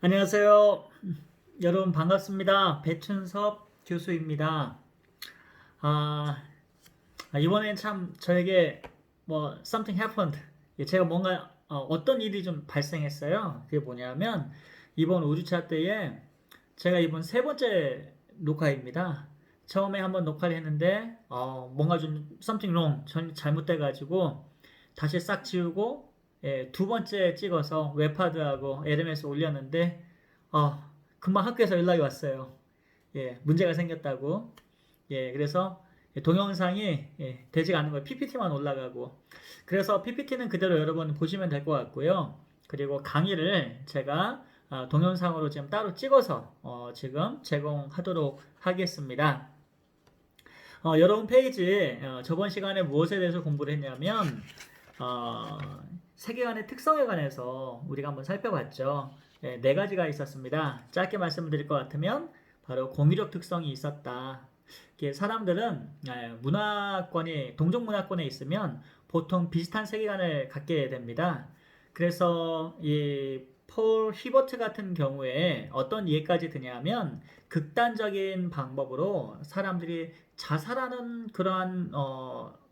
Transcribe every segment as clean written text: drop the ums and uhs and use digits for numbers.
안녕하세요. 여러분 반갑습니다. 배춘섭 교수입니다. 아, 이번엔 참 저에게 something happened. 제가 뭔가 어떤 일이 좀 발생했어요. 그게 뭐냐면 이번 5주차 때에 제가 이번 세 번째 녹화입니다. 처음에 한번 녹화를 했는데 뭔가 좀 something wrong, 잘못돼가지고 다시 싹 지우고 두 번째 찍어서 웹하드하고 LMS 올렸는데 어, 금방 학교에서 연락이 왔어요. 문제가 생겼다고. 그래서 동영상이 되지가 않는 거예요. PPT만 올라가고. 그래서 PPT는 그대로 여러분 보시면 될 것 같고요. 그리고 강의를 제가 동영상으로 지금 따로 찍어서 지금 제공하도록 하겠습니다. 여러분 페이지 저번 시간에 무엇에 대해서 공부를 했냐면 어, 세계관의 특성에 관해서 우리가 한번 살펴봤죠. 네 가지가 있었습니다. 짧게 말씀을 드릴 것 같으면 바로 공유적 특성이 있었다. 사람들은 문화권이 동종 문화권에 있으면 보통 비슷한 세계관을 갖게 됩니다. 그래서 이 폴 히버트 같은 경우에 어떤 이해까지 드냐면 극단적인 방법으로 사람들이 자살하는 그러한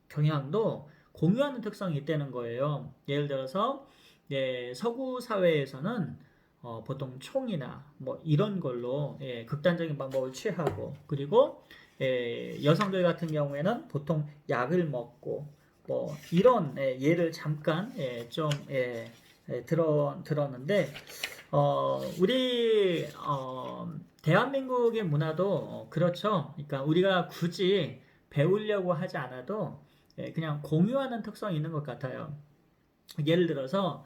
경향도 공유하는 특성이 있다는 거예요. 예를 들어서 서구 사회에서는 보통 총이나 뭐 이런 걸로 극단적인 방법을 취하고 그리고 여성들 같은 경우에는 보통 약을 먹고 뭐 이런 예를 잠깐 좀 들었는데 우리 대한민국의 문화도 그렇죠. 그러니까 우리가 굳이 배우려고 하지 않아도 그냥 공유하는 특성이 있는 것 같아요. 예를 들어서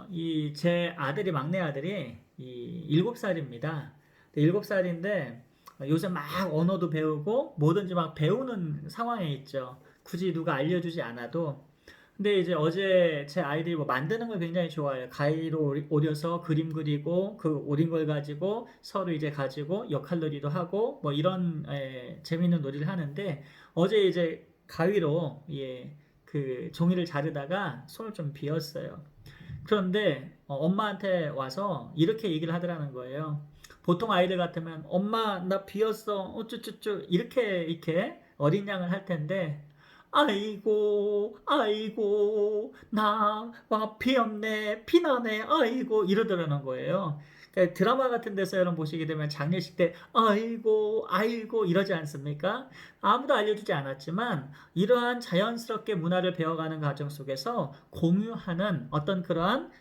이 제 아들이 막내 아들이 7살입니다. 7살인데 요새 막 언어도 배우고 뭐든지 막 배우는 상황에 있죠. 굳이 누가 알려주지 않아도. 근데 이제 어제 제 아이들이 뭐 만드는 걸 굉장히 좋아해요. 가위로 오려서 그림 그리고 그 오린 걸 가지고 서로 이제 가지고 역할놀이도 하고 뭐 이런 재밌는 놀이를 하는데 어제 이제 가위로 그 종이를 자르다가 손을 좀 비었어요. 그런데 엄마한테 와서 이렇게 얘기를 하더라는 거예요. 보통 아이들 같으면 엄마 나 비었어 어쭈쭈쭈 이렇게 어린 양을 할 텐데 아이고 아이고 나 비었네 피나네 아이고 이러더라는 거예요. 그러니까 드라마 같은 데서 여러분 보시게 되면 장례식 때 아이고 아이고 이러지 않습니까? 아무도 알려주지 않았지만 이러한 자연스럽게 문화를 배워가는 과정 속에서 공유하는 어떤 그러한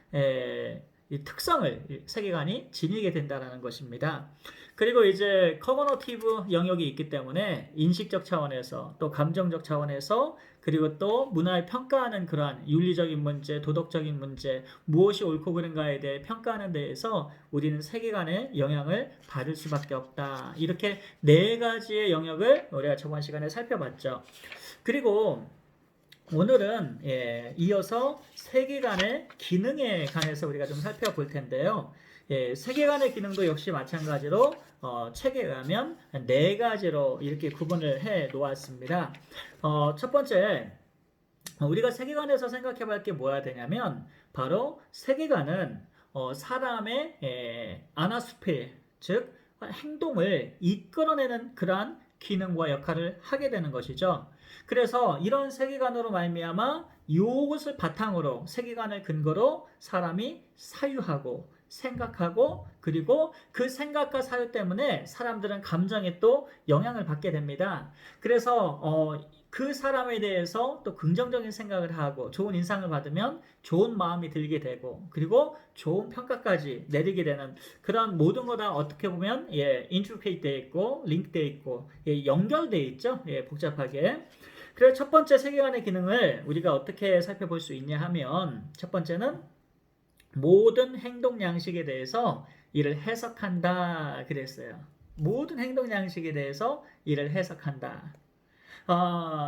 이 특성을 세계관이 지니게 된다는 것입니다. 그리고 이제 커거너티브 영역이 있기 때문에 인식적 차원에서 또 감정적 차원에서 그리고 또 문화를 평가하는 그러한 윤리적인 문제, 도덕적인 문제, 무엇이 옳고 그른가에 대해 평가하는 데에서 우리는 세계관의 영향을 받을 수밖에 없다. 이렇게 네 가지의 영역을 우리가 저번 시간에 살펴봤죠. 그리고 오늘은 이어서 세계관의 기능에 관해서 우리가 좀 살펴볼 텐데요. 세계관의 기능도 역시 마찬가지로 책에 의하면 네 가지로 이렇게 구분을 해 놓았습니다. 첫 번째, 우리가 세계관에서 생각해 볼 게 뭐야 되냐면 바로 세계관은 사람의 아나스페 즉 행동을 이끌어내는 그러한 기능과 역할을 하게 되는 것이죠. 그래서 이런 세계관으로 말미암아 이것을 바탕으로 세계관을 근거로 사람이 사유하고 생각하고 그리고 그 생각과 사유 때문에 사람들은 감정에 또 영향을 받게 됩니다. 그래서 그 사람에 대해서 또 긍정적인 생각을 하고 좋은 인상을 받으면 좋은 마음이 들게 되고 그리고 좋은 평가까지 내리게 되는 그런 모든 거 다 어떻게 보면 인트리케이트 되어 있고 링크 되어 있고 연결되어 있죠. 복잡하게. 그래서 첫 번째 세계관의 기능을 우리가 어떻게 살펴볼 수 있냐 하면 첫 번째는 모든 행동 양식에 대해서 이를 해석한다 그랬어요. 모든 행동 양식에 대해서 이를 해석한다.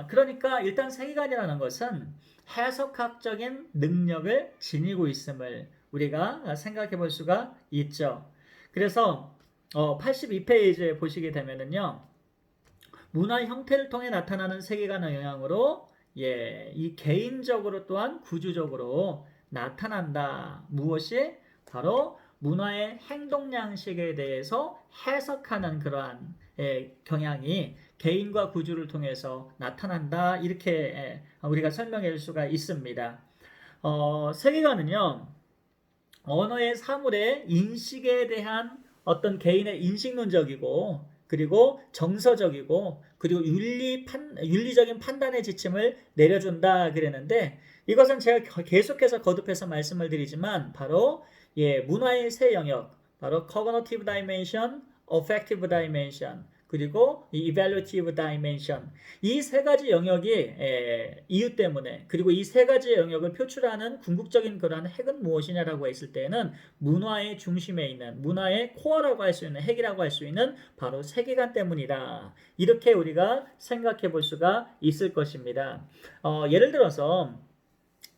그러니까 일단 세계관이라는 것은 해석학적인 능력을 지니고 있음을 우리가 생각해 볼 수가 있죠. 그래서 82페이지에 보시게 되면은요. 문화 형태를 통해 나타나는 세계관의 영향으로 이 개인적으로 또한 구조적으로 나타난다. 무엇이? 바로 문화의 행동 양식에 대해서 해석하는 그러한 경향이 개인과 구조를 통해서 나타난다. 이렇게 우리가 설명해 줄 수가 있습니다. 세계관은요, 언어의 사물의 인식에 대한 어떤 개인의 인식론적이고, 그리고 정서적이고, 그리고 윤리적인 판단의 지침을 내려준다 그랬는데, 이것은 제가 계속해서 거듭해서 말씀을 드리지만 바로 문화의 세 영역, 바로 cognitive dimension, affective dimension, 그리고 이 evaluative dimension, 이 세 가지 영역이 이유 때문에, 그리고 이 세 가지 영역을 표출하는 궁극적인 그러한 핵은 무엇이냐라고 했을 때는 문화의 중심에 있는, 문화의 코어라고 할 수 있는, 핵이라고 할 수 있는 바로 세계관 때문이다. 이렇게 우리가 생각해 볼 수가 있을 것입니다. 예를 들어서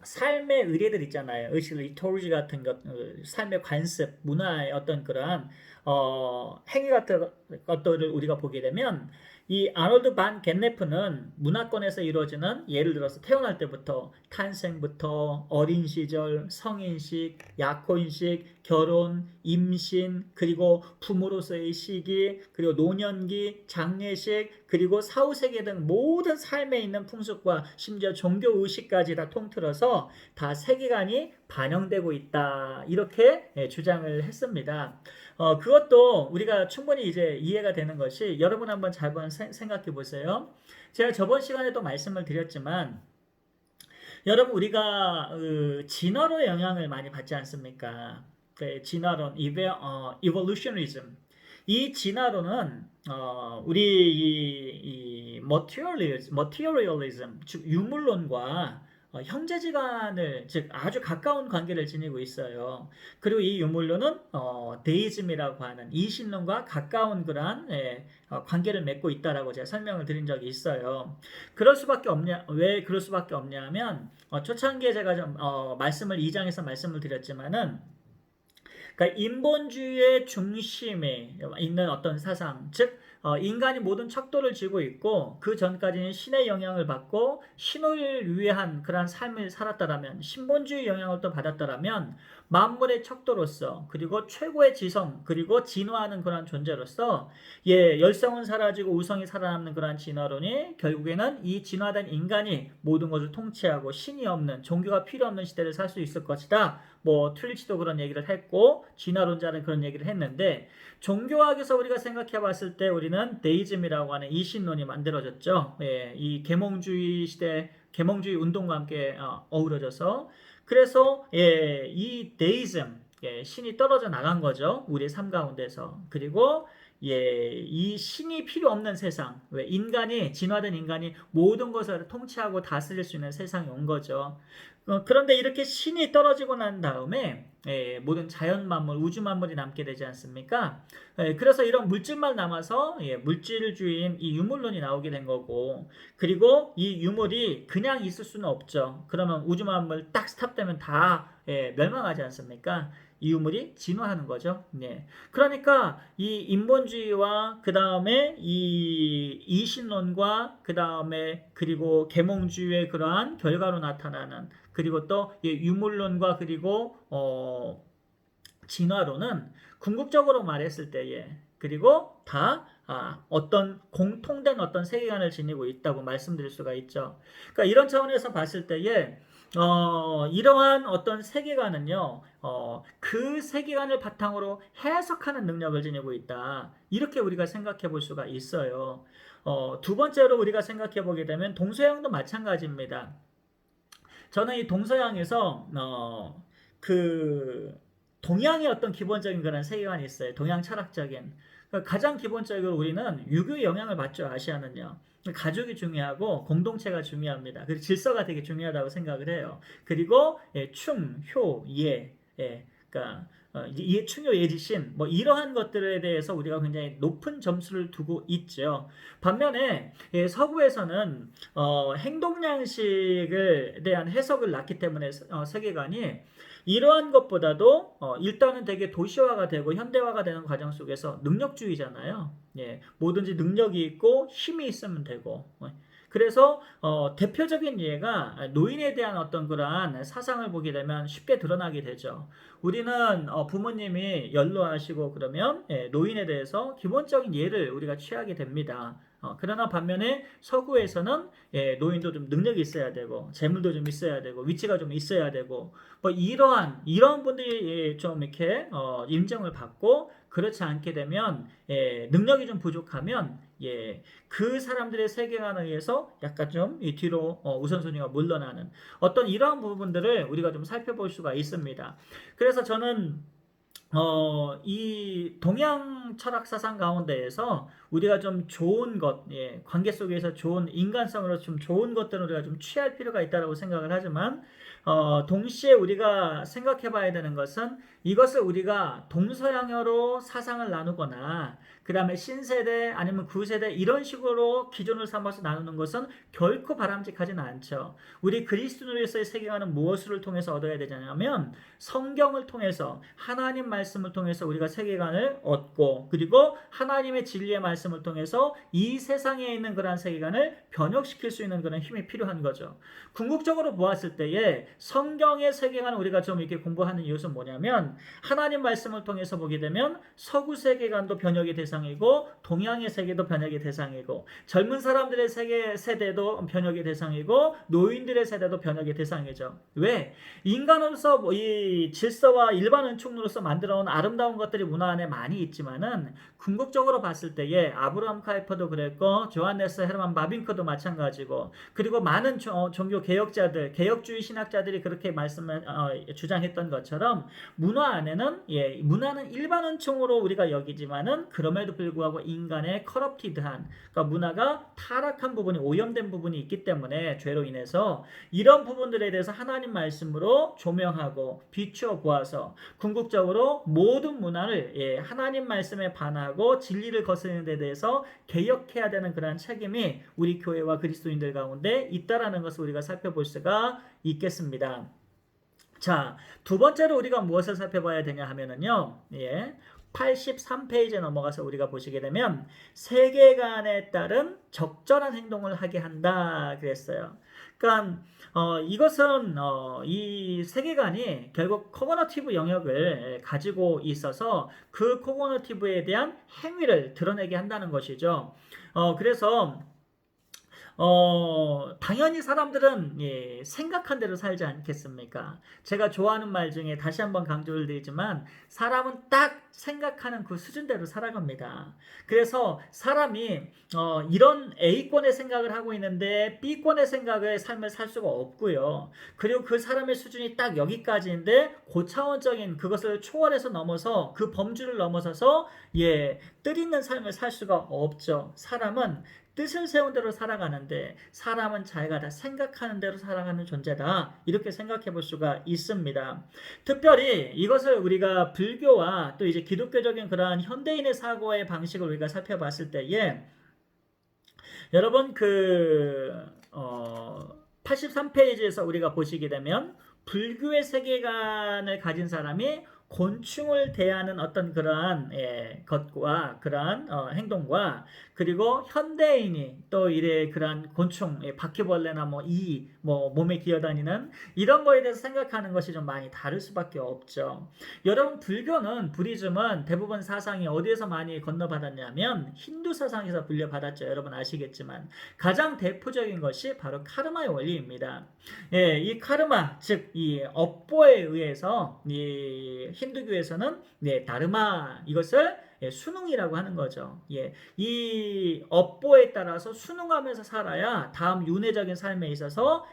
삶의 의례들 있잖아요. 의식, 리토르지 같은 것, 삶의 관습, 문화의 어떤 그러한 행위 같은 것들을 우리가 보게 되면 이 아놀드 반 겟네프는 문화권에서 이루어지는, 예를 들어서 태어날 때부터 탄생부터 어린 시절, 성인식, 약혼식, 결혼, 임신, 그리고 부모로서의 시기, 그리고 노년기, 장례식, 그리고 사후세계 등 모든 삶에 있는 풍습과 심지어 종교 의식까지 다 통틀어서 다 세계관이 반영되고 있다. 이렇게 주장을 했습니다. 그것도 우리가 충분히 이제 이해가 되는 것이, 여러분 한번 잘 생각해 보세요. 제가 저번 시간에도 말씀을 드렸지만, 여러분 우리가 진화로 영향을 많이 받지 않습니까? 진화론, evolutionism. 이 진화론은 우리 이 materialism, 즉 유물론과 형제지간을, 즉 아주 가까운 관계를 지니고 있어요. 그리고 이 유물론은 데이즘이라고 하는 이신론과 가까운 그러한 관계를 맺고 있다라고 제가 설명을 드린 적이 있어요. 왜 그럴 수밖에 없냐 하면 초창기에 제가 좀 말씀을 2장에서 말씀을 드렸지만은, 그러니까 인본주의의 중심에 있는 어떤 사상, 즉 인간이 모든 척도를 쥐고 있고 그 전까지는 신의 영향을 받고 신을 위한 그러한 삶을 살았다라면, 신본주의 영향을 또 받았다라면 만물의 척도로서, 그리고 최고의 지성, 그리고 진화하는 그러한 존재로서 열성은 사라지고 우성이 살아남는 그러한 진화론이 결국에는 이 진화된 인간이 모든 것을 통치하고 신이 없는, 종교가 필요 없는 시대를 살 수 있을 것이다. 뭐 트릴치도 그런 얘기를 했고 진화론자는 그런 얘기를 했는데, 종교학에서 우리가 생각해 봤을 때 우리는 데이즘이라고 하는 이신론이 만들어졌죠. 이 계몽주의 시대, 계몽주의 운동과 함께 어우러져서, 그래서 이 데이즘, 신이 떨어져 나간 거죠. 우리의 삶 가운데서. 그리고 이 신이 필요 없는 세상, 왜 인간이, 진화된 인간이 모든 것을 통치하고 다스릴 수 있는 세상이 온 거죠. 그런데 이렇게 신이 떨어지고 난 다음에 모든 자연 만물, 우주 만물이 남게 되지 않습니까? 그래서 이런 물질만 남아서 물질주의인 이 유물론이 나오게 된 거고, 그리고 이 유물이 그냥 있을 수는 없죠. 그러면 우주 만물 딱 스탑되면 다 멸망하지 않습니까? 이 유물이 진화하는 거죠. 그러니까 이 인본주의와 그 다음에 이 이신론과 그 다음에 그리고 계몽주의의 그러한 결과로 나타나는, 그리고 또 유물론과 그리고 진화론은 궁극적으로 말했을 때에, 그리고 다 어떤 공통된 어떤 세계관을 지니고 있다고 말씀드릴 수가 있죠. 그러니까 이런 차원에서 봤을 때에 이러한 어떤 세계관은요, 그 세계관을 바탕으로 해석하는 능력을 지니고 있다. 이렇게 우리가 생각해 볼 수가 있어요. 두 번째로 우리가 생각해 보게 되면 동서양도 마찬가지입니다. 저는 이 동서양에서 그 동양의 어떤 기본적인 그런 세계관이 있어요. 동양 철학적인. 가장 기본적으로 우리는 유교의 영향을 받죠. 아시아는요. 가족이 중요하고 공동체가 중요합니다. 그리고 질서가 되게 중요하다고 생각을 해요. 그리고 충, 효, 예, 그러니까 충효, 예지신, 뭐 이러한 것들에 대해서 우리가 굉장히 높은 점수를 두고 있죠. 반면에 서구에서는 행동 양식에 대한 해석을 낳기 때문에 세계관이 이러한 것보다도 일단은 되게 도시화가 되고 현대화가 되는 과정 속에서 능력주의잖아요. 뭐든지 능력이 있고 힘이 있으면 되고. 그래서 대표적인 예가 노인에 대한 어떤 그러한 사상을 보게 되면 쉽게 드러나게 되죠. 우리는 부모님이 연로하시고 그러면 노인에 대해서 기본적인 예를 우리가 취하게 됩니다. 그러나 반면에 서구에서는 노인도 좀 능력이 있어야 되고 재물도 좀 있어야 되고 위치가 좀 있어야 되고 뭐 이러한 분들이 좀 이렇게 인정을 받고 그렇지 않게 되면 능력이 좀 부족하면 그 사람들의 세계관에 의해서 약간 좀 이 뒤로 우선순위가 물러나는 어떤 이러한 부분들을 우리가 좀 살펴볼 수가 있습니다. 그래서 저는 이 동양 철학 사상 가운데에서 우리가 좀 좋은 것, 관계 속에서 좋은 인간성으로 좀 좋은 것들을 우리가 좀 취할 필요가 있다고 생각을 하지만, 동시에 우리가 생각해 봐야 되는 것은 이것을 우리가 동서양으로 사상을 나누거나, 그 다음에 신세대 아니면 구세대 이런 식으로 기준을 삼아서 나누는 것은 결코 바람직하지는 않죠. 우리 그리스도인으로서의 세계관은 무엇을 통해서 얻어야 되냐면 성경을 통해서 하나님 말씀을 통해서 우리가 세계관을 얻고 그리고 하나님의 진리의 말씀을 통해서 이 세상에 있는 그러한 세계관을 변혁시킬 수 있는 그런 힘이 필요한 거죠. 궁극적으로 보았을 때에 성경의 세계관을 우리가 좀 이렇게 공부하는 이유는 뭐냐면 하나님 말씀을 통해서 보게 되면 서구 세계관도 변혁의 대상이고 동양의 세계도 변혁의 대상이고 젊은 사람들의 세대도 변혁의 대상이고 노인들의 세대도 변혁의 대상이죠. 왜? 인간으로서 이 질서와 일반 은총로서 만들어온 아름다운 것들이 문화 안에 많이 있지만은 궁극적으로 봤을 때에 아브라함 카이퍼도 그랬고 조한네스 헤르만 바빙크도 마찬가지고 그리고 많은 종교 개혁자들, 개혁주의 신학자들이 그렇게 말씀을 주장했던 것처럼 문화 안에는 문화는 일반 은총으로 우리가 여기지만은 그럼에도 불구하고 인간의 커럽티드한 그러니까 문화가 타락한 부분이 오염된 부분이 있기 때문에 죄로 인해서 이런 부분들에 대해서 하나님 말씀으로 조명하고 비추어 보아서 궁극적으로 모든 문화를 하나님 말씀에 반하고 진리를 거스르는 데 대해서 개혁해야 되는 그러한 책임이 우리 교회와 그리스도인들 가운데 있다라는 것을 우리가 살펴볼 수가 있겠습니다. 자, 두 번째로 우리가 무엇을 살펴봐야 되냐 하면은요. 83페이지에 넘어가서 우리가 보시게 되면 세계관에 따른 적절한 행동을 하게 한다 그랬어요. 그러니까 이것은 이 세계관이 결국 코그니티브 영역을 가지고 있어서 그 코그니티브에 대한 행위를 드러내게 한다는 것이죠. 그래서 당연히 사람들은 생각한 대로 살지 않겠습니까? 제가 좋아하는 말 중에 다시 한번 강조를 드리지만 사람은 딱 생각하는 그 수준대로 살아갑니다. 그래서 사람이 이런 A권의 생각을 하고 있는데 B권의 생각의 삶을 살 수가 없고요. 그리고 그 사람의 수준이 딱 여기까지인데 고차원적인 그것을 초월해서 넘어서 그 범주를 넘어서서 뜻있는 삶을 살 수가 없죠. 사람은 뜻을 세운 대로 살아가는데 사람은 자기가 다 생각하는 대로 살아가는 존재다. 이렇게 생각해 볼 수가 있습니다. 특별히 이것을 우리가 불교와 또 이제 기독교적인 그러한 현대인의 사고의 방식을 우리가 살펴봤을 때에 여러분 83페이지에서 우리가 보시게 되면 불교의 세계관을 가진 사람이 곤충을 대하는 어떤 그러한 것과 그러한 행동과 그리고 현대인이 또 이래 그러한 곤충, 바퀴벌레나 몸에 기어다니는 이런 거에 대해서 생각하는 것이 좀 많이 다를 수밖에 없죠. 여러분 불교는 부디즘은 대부분 사상이 어디에서 많이 건너받았냐면 힌두 사상에서 물려받았죠. 여러분 아시겠지만 가장 대표적인 것이 바로 카르마의 원리입니다. 이 카르마 즉 이 업보에 의해서 이 힌두교에서는 다르마 이것을 순응이라고 하는 거죠. 이 업보에 따라서 순응하면서 살아야 다음 윤회적인 삶에 있어서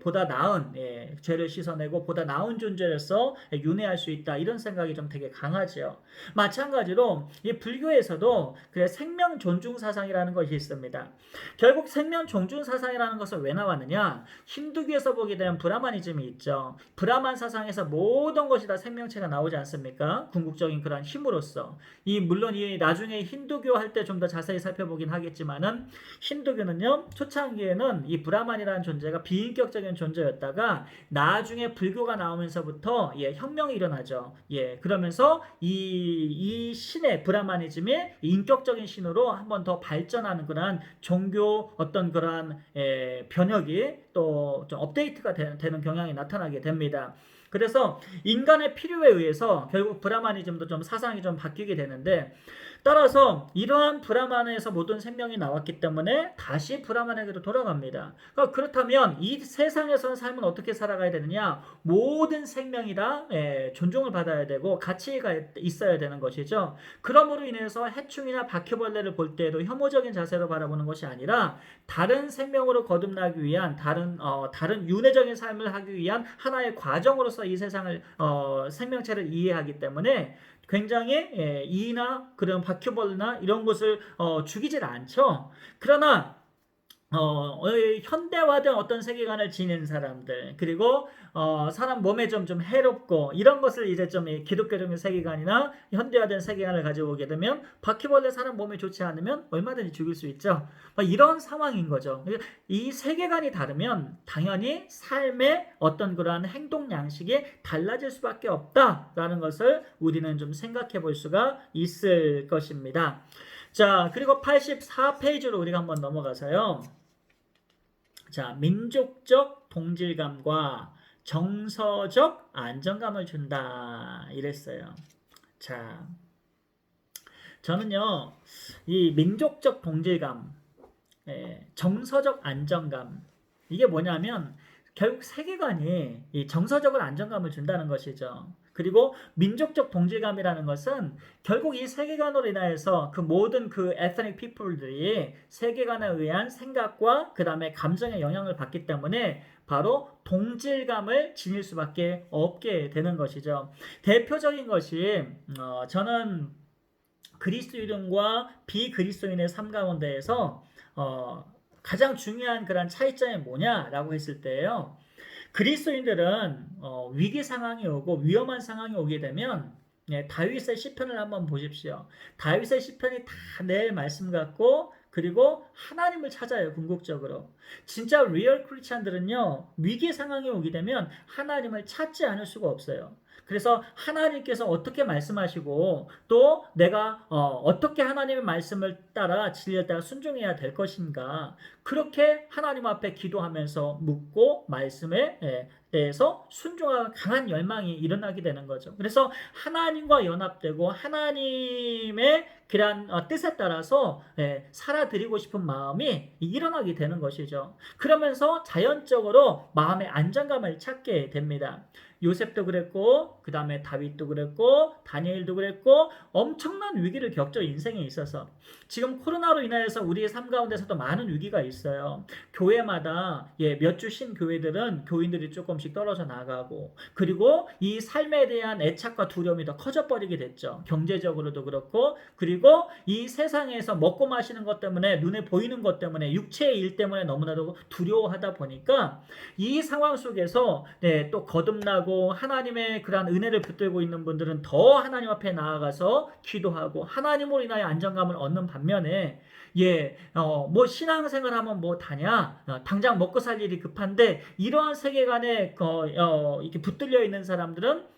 보다 나은 죄를 씻어내고 보다 나은 존재로서 윤회할 수 있다. 이런 생각이 좀 되게 강하죠. 마찬가지로 이 불교에서도 생명 존중 사상이라는 것이 있습니다. 결국 생명 존중 사상이라는 것은 왜 나왔느냐? 힌두교에서 보게 되면 브라마니즘이 있죠. 브라만 사상에서 모든 것이 다 생명체가 나오지 않습니까? 궁극적인 그런 힘으로써 이 물론 이 나중에 힌두교 할 때 좀 더 자세히 살펴보긴 하겠지만은 힌두교는요 초창기에는 이 브라만이라는 존재가 비인격적인 존재였다가 나중에 불교가 나오면서부터 혁명이 일어나죠. 그러면서 이 신의 브라마니즘이 인격적인 신으로 한 번 더 발전하는 그런 종교 어떤 그런 변혁이 또 좀 업데이트가 되는 경향이 나타나게 됩니다. 그래서 인간의 필요에 의해서 결국 브라마니즘도 좀 사상이 좀 바뀌게 되는데 따라서 이러한 브라만에서 모든 생명이 나왔기 때문에 다시 브라만에게로 돌아갑니다. 그러니까 그렇다면 이 세상에서는 삶은 어떻게 살아가야 되느냐? 모든 생명이 다 존중을 받아야 되고 가치가 있어야 되는 것이죠. 그러므로 인해서 해충이나 바퀴벌레를 볼 때에도 혐오적인 자세로 바라보는 것이 아니라 다른 생명으로 거듭나기 위한 다른 윤회적인 삶을 하기 위한 하나의 과정으로서 이 세상을 생명체를 이해하기 때문에 굉장히 이나 그런 바퀴벌레나 이런 것을 죽이질 않죠. 그러나 현대화된 어떤 세계관을 지닌 사람들, 그리고 사람 몸에 좀 해롭고 이런 것을 이제 좀 기독교적인 세계관이나 현대화된 세계관을 가지고 오게 되면 바퀴벌레 사람 몸에 좋지 않으면 얼마든지 죽일 수 있죠. 이런 상황인 거죠. 이 세계관이 다르면 당연히 삶의 어떤 그러한 행동 양식이 달라질 수밖에 없다라는 것을 우리는 좀 생각해 볼 수가 있을 것입니다. 자, 그리고 84페이지로 우리가 한번 넘어가서요. 자, 민족적 동질감과 정서적 안정감을 준다. 이랬어요. 자, 저는요, 이 민족적 동질감, 정서적 안정감, 이게 뭐냐면, 결국 세계관이 이 정서적인 안정감을 준다는 것이죠. 그리고 민족적 동질감이라는 것은 결국 이 세계관으로 인하여서 그 모든 그 ethnic people들이 세계관에 의한 생각과 그 다음에 감정의 영향을 받기 때문에 바로 동질감을 지닐 수밖에 없게 되는 것이죠. 대표적인 것이 저는 그리스도인과 비그리스도인의 삶 가운데에서 가장 중요한 그런 차이점이 뭐냐라고 했을 때요. 그리스도인들은 위기 상황이 오고 위험한 상황이 오게 되면 다윗의 시편을 한번 보십시오. 다윗의 시편이 다 내 말씀 같고 그리고 하나님을 찾아요. 궁극적으로. 진짜 리얼 크리스찬들은요. 위기 상황이 오게 되면 하나님을 찾지 않을 수가 없어요. 그래서 하나님께서 어떻게 말씀하시고 또 내가 어떻게 하나님의 말씀을 따라 진리에 따라 순종해야 될 것인가 그렇게 하나님 앞에 기도하면서 묻고 말씀에 대해서 순종하는 강한 열망이 일어나게 되는 거죠. 그래서 하나님과 연합되고 하나님의 그런 뜻에 따라서 살아드리고 싶은 마음이 일어나게 되는 것이죠. 그러면서 자연적으로 마음의 안정감을 찾게 됩니다. 요셉도 그랬고 그 다음에 다윗도 그랬고 다니엘도 그랬고 엄청난 위기를 겪죠. 인생에 있어서. 지금 코로나로 인하여서 우리의 삶 가운데서도 많은 위기가 있어요. 교회마다 몇 주 쉰 교회들은 교인들이 조금씩 떨어져 나가고 그리고 이 삶에 대한 애착과 두려움이 더 커져버리게 됐죠. 경제적으로도 그렇고 그리고 이 세상에서 먹고 마시는 것 때문에 눈에 보이는 것 때문에 육체의 일 때문에 너무나도 두려워하다 보니까 이 상황 속에서 또 거듭나고 하나님의 그러한 은혜를 붙들고 있는 분들은 더 하나님 앞에 나아가서 기도하고 하나님으로 인하여 안정감을 얻는 반면에 뭐 신앙생활 하면 뭐 다냐 당장 먹고 살 일이 급한데 이러한 세계관에 이렇게 붙들려 있는 사람들은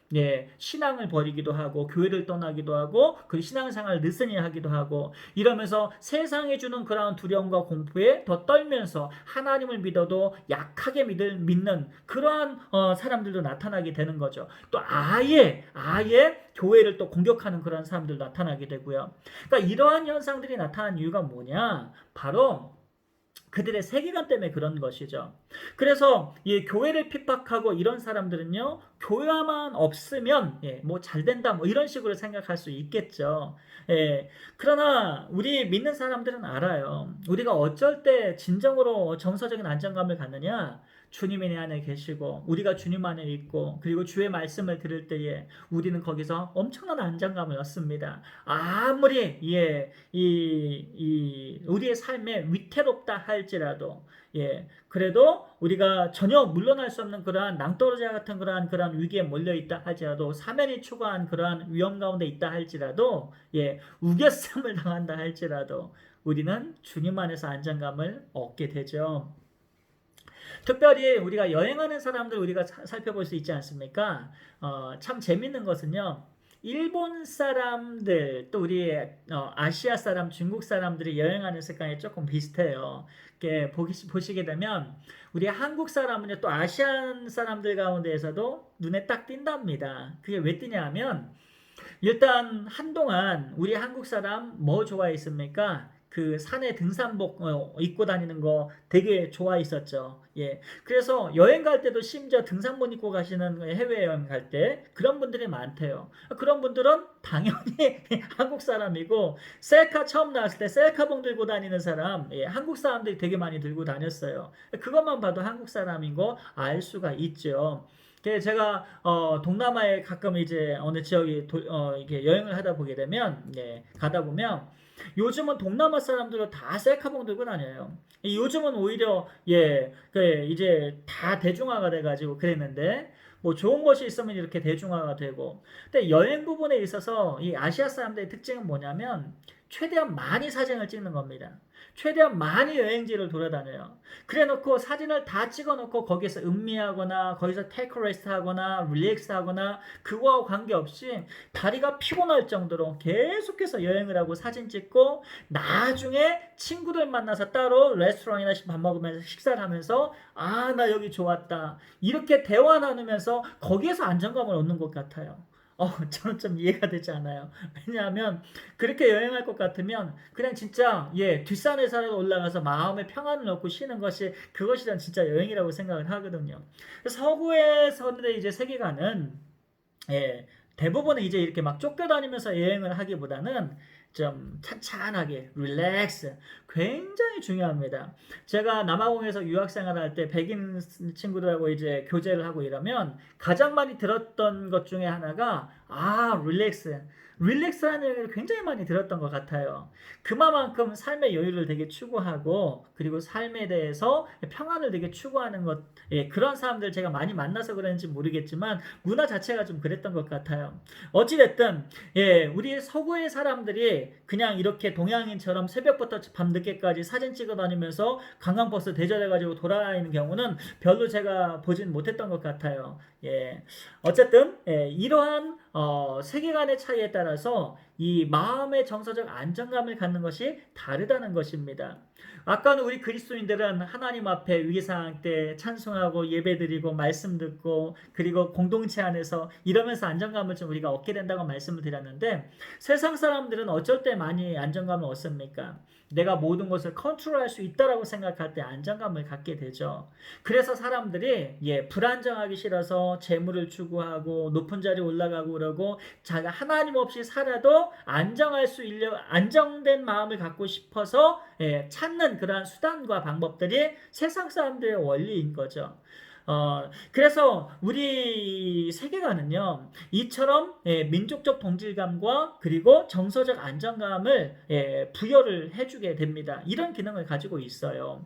신앙을 버리기도 하고 교회를 떠나기도 하고 그 신앙생활을 느슨히 하기도 하고 이러면서 세상이 주는 그런 두려움과 공포에 더 떨면서 하나님을 믿어도 약하게 믿는 그러한 사람들도 나타나게 되는 거죠. 또 아예 교회를 또 공격하는 그런 사람들도 나타나게 되고요. 그러니까 이러한 현상들이 나타난 이유가 뭐냐? 바로 그들의 세계관 때문에 그런 것이죠. 그래서 이 교회를 핍박하고 이런 사람들은요, 교회만 없으면 뭐 잘 된다 뭐 이런 식으로 생각할 수 있겠죠. 그러나 우리 믿는 사람들은 알아요. 우리가 어쩔 때 진정으로 정서적인 안정감을 갖느냐? 주님이 내 안에 계시고 우리가 주님 안에 있고 그리고 주의 말씀을 들을 때에 우리는 거기서 엄청난 안정감을 얻습니다. 아무리 우리의 삶에 위태롭다 할지라도 그래도 우리가 전혀 물러날 수 없는 그러한 낭떠러지와 같은 그러한 위기에 몰려 있다 할지라도 사면이 초과한 그러한 위험 가운데 있다 할지라도 우겨쌈을 당한다 할지라도 우리는 주님 안에서 안정감을 얻게 되죠. 특별히 우리가 여행하는 사람들 우리가 살펴볼 수 있지 않습니까? 참 재밌는 것은요. 일본 사람들 또 우리 아시아 사람, 중국 사람들이 여행하는 습관이 조금 비슷해요. 이렇게 보시게 되면 우리 한국 사람은 또 아시안 사람들 가운데에서도 눈에 딱 띈답니다. 그게 왜 띄냐면 일단 한동안 우리 한국 사람 뭐 좋아했습니까? 그 산에 등산복 입고 다니는 거 되게 좋아했었죠. 그래서 여행 갈 때도 심지어 등산복 입고 가시는 해외여행 갈 때 그런 분들이 많대요. 그런 분들은 당연히 한국 사람이고 셀카 처음 나왔을 때 셀카봉 들고 다니는 사람 한국 사람들이 되게 많이 들고 다녔어요. 그것만 봐도 한국 사람인 거 알 수가 있죠. 제가 동남아에 가끔 이제 어느 지역에 이렇게 여행을 하다 보게 되면 가다 보면 요즘은 동남아 사람들은 다 셀카봉 들고 다녀요. 요즘은 오히려 이제 다 대중화가 돼가지고 그랬는데 뭐 좋은 것이 있으면 이렇게 대중화가 되고 근데 여행 부분에 있어서 이 아시아 사람들의 특징은 뭐냐면 최대한 많이 사진을 찍는 겁니다. 최대한 많이 여행지를 돌아다녀요. 그래 놓고 사진을 다 찍어 놓고 거기서 음미하거나 거기서 테이크 레스트 하거나 릴렉스 하거나 그거와 관계없이 다리가 피곤할 정도로 계속해서 여행을 하고 사진 찍고 나중에 친구들 만나서 따로 레스토랑이나 밥 먹으면서 식사를 하면서 아, 나 여기 좋았다. 이렇게 대화 나누면서 거기에서 안정감을 얻는 것 같아요. 저는 좀 이해가 되지 않아요. 왜냐하면 그렇게 여행할 것 같으면 그냥 진짜 뒷산에서라도 올라가서 마음의 평안을 얻고 쉬는 것이 그것이 전 진짜 여행이라고 생각을 하거든요. 서구에서는 이제 세계관은 대부분은 이제 이렇게 막 쫓겨다니면서 여행을 하기보다는 좀 찬찬하게 릴렉스 굉장히 중요합니다. 제가 남아공에서 유학생활을 할 때 백인 친구들하고 이제 교제를 하고 이러면 가장 많이 들었던 것 중에 하나가 릴렉스라는 얘기를 굉장히 많이 들었던 것 같아요. 그만큼 삶의 여유를 되게 추구하고 그리고 삶에 대해서 평안을 되게 추구하는 것 그런 사람들 제가 많이 만나서 그런지 모르겠지만 문화 자체가 좀 그랬던 것 같아요. 어찌됐든 우리 서구의 사람들이 그냥 이렇게 동양인처럼 새벽부터 밤늦게까지 사진 찍어 다니면서 관광버스 대절해가지고 돌아다니는 경우는 별로 제가 보진 못했던 것 같아요. 어쨌든 이러한 세계관의 차이에 따라서 이 마음의 정서적 안정감을 갖는 것이 다르다는 것입니다. 아까는 우리 그리스도인들은 하나님 앞에 위기상황 때 찬송하고 예배드리고 말씀 듣고 그리고 공동체 안에서 이러면서 안정감을 좀 우리가 얻게 된다고 말씀을 드렸는데 세상 사람들은 어쩔 때 많이 안정감을 얻습니까? 내가 모든 것을 컨트롤할 수 있다라고 생각할 때 안정감을 갖게 되죠. 그래서 사람들이 불안정하기 싫어서 재물을 추구하고 높은 자리에 올라가고 그러고 자가 하나님 없이 살아도 안정된 마음을 갖고 싶어서 찾는 그러한 수단과 방법들이 세상 사람들의 원리인 거죠. 그래서 우리 세계관은요, 이처럼 민족적 동질감과 그리고 정서적 안정감을 부여를 해주게 됩니다. 이런 기능을 가지고 있어요.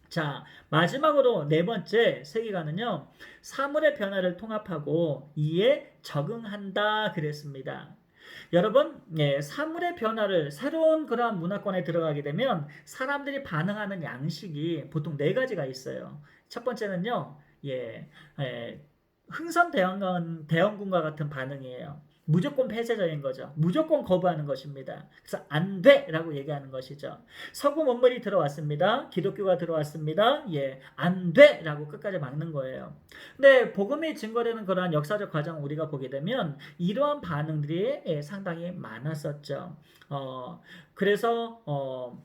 자, 마지막으로 네 번째 세계관은요, 사물의 변화를 통합하고 이에 적응한다 그랬습니다. 여러분, 사물의 변화를 새로운 그러한 문화권에 들어가게 되면 사람들이 반응하는 양식이 보통 네 가지가 있어요. 첫 번째는요, 흥선대원군과 같은 반응이에요. 무조건 폐쇄적인 거죠. 무조건 거부하는 것입니다. 그래서 안 돼라고 얘기하는 것이죠. 서구 문물이 들어왔습니다. 기독교가 들어왔습니다. 안 돼라고 끝까지 막는 거예요. 근데 복음이 증거되는 그러한 역사적 과정을 우리가 보게 되면 이러한 반응들이 상당히 많았었죠. 그래서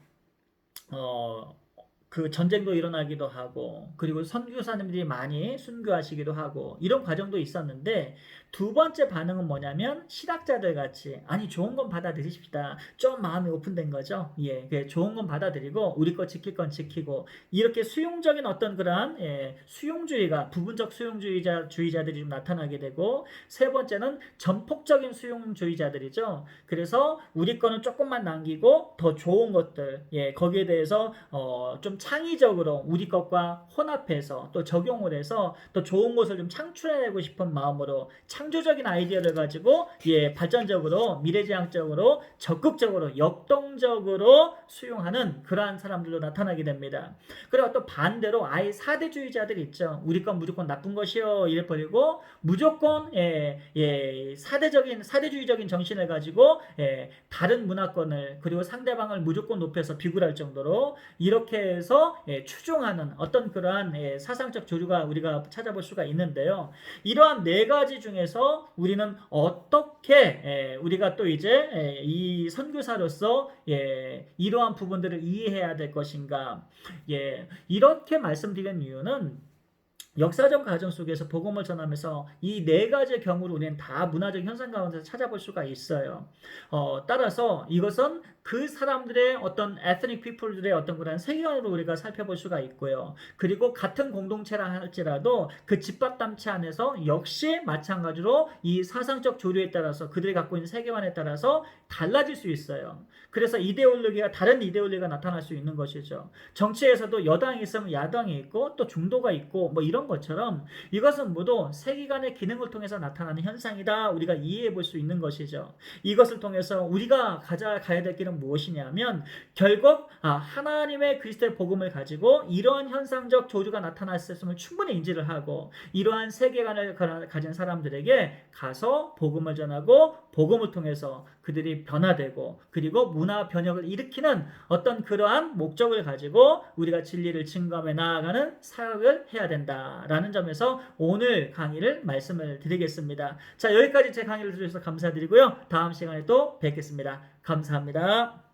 그 전쟁도 일어나기도 하고 그리고 선교사님들이 많이 순교하시기도 하고 이런 과정도 있었는데 두 번째 반응은 뭐냐면 신학자들 같이 아니 좋은 건 받아들이십시다. 좀 마음이 오픈된 거죠. 예, 좋은 건 받아들이고 우리 거 지킬 건 지키고 이렇게 수용적인 어떤 그러한 수용주의가 부분적 수용주의자들이 좀 나타나게 되고 세 번째는 전폭적인 수용주의자들이죠. 그래서 우리 거는 조금만 남기고 더 좋은 것들 거기에 대해서 좀 창의적으로 우리 것과 혼합해서 또 적용을 해서 더 좋은 것을 좀 창출해내고 싶은 마음으로 창조적인 아이디어를 가지고 발전적으로 미래지향적으로 적극적으로 역동적으로 수용하는 그러한 사람들로 나타나게 됩니다. 그리고 또 반대로 아예 사대주의자들 있죠. 우리 건 무조건 나쁜 것이요 이래버리고 무조건 사대주의적인 정신을 가지고 다른 문화권을 그리고 상대방을 무조건 높여서 비굴할 정도로 이렇게 해서 추종하는 어떤 그러한 사상적 조류가 우리가 찾아볼 수가 있는데요. 이러한 네 가지 중에서 우리는 어떻게 우리가 또 이제 이 선교사로서 이러한 부분들을 이해해야 될 것인가? 이렇게 말씀드리는 이유는 역사적 과정 속에서 복음을 전하면서 이 네 가지의 경우를 우리는 다 문화적 현상 가운데서 찾아볼 수가 있어요. 따라서 이것은 그 사람들의 어떤 ethnic people들의 어떤 그런 세계관으로 우리가 살펴볼 수가 있고요. 그리고 같은 공동체라 할지라도 그 집밥담치 안에서 역시 마찬가지로 이 사상적 조류에 따라서 그들이 갖고 있는 세계관에 따라서 달라질 수 있어요. 그래서 다른 이데올로기가 나타날 수 있는 것이죠. 정치에서도 여당이 있으면 야당이 있고 또 중도가 있고 뭐 이런 것처럼 이것은 모두 세계관의 기능을 통해서 나타나는 현상이다. 우리가 이해해 볼 수 있는 것이죠. 이것을 통해서 우리가 가야 될 길은 무엇이냐면 결국 하나님의 그리스도의 복음을 가지고 이러한 현상적 조류가 나타났음을 충분히 인지를 하고 이러한 세계관을 가진 사람들에게 가서 복음을 전하고 복음을 통해서 그들이 변화되고 그리고 문화 변혁을 일으키는 어떤 그러한 목적을 가지고 우리가 진리를 증거하며 나아가는 사역을 해야 된다라는 점에서 오늘 강의를 말씀을 드리겠습니다. 자, 여기까지 제 강의를 들으셔서 감사드리고요. 다음 시간에 또 뵙겠습니다. 감사합니다.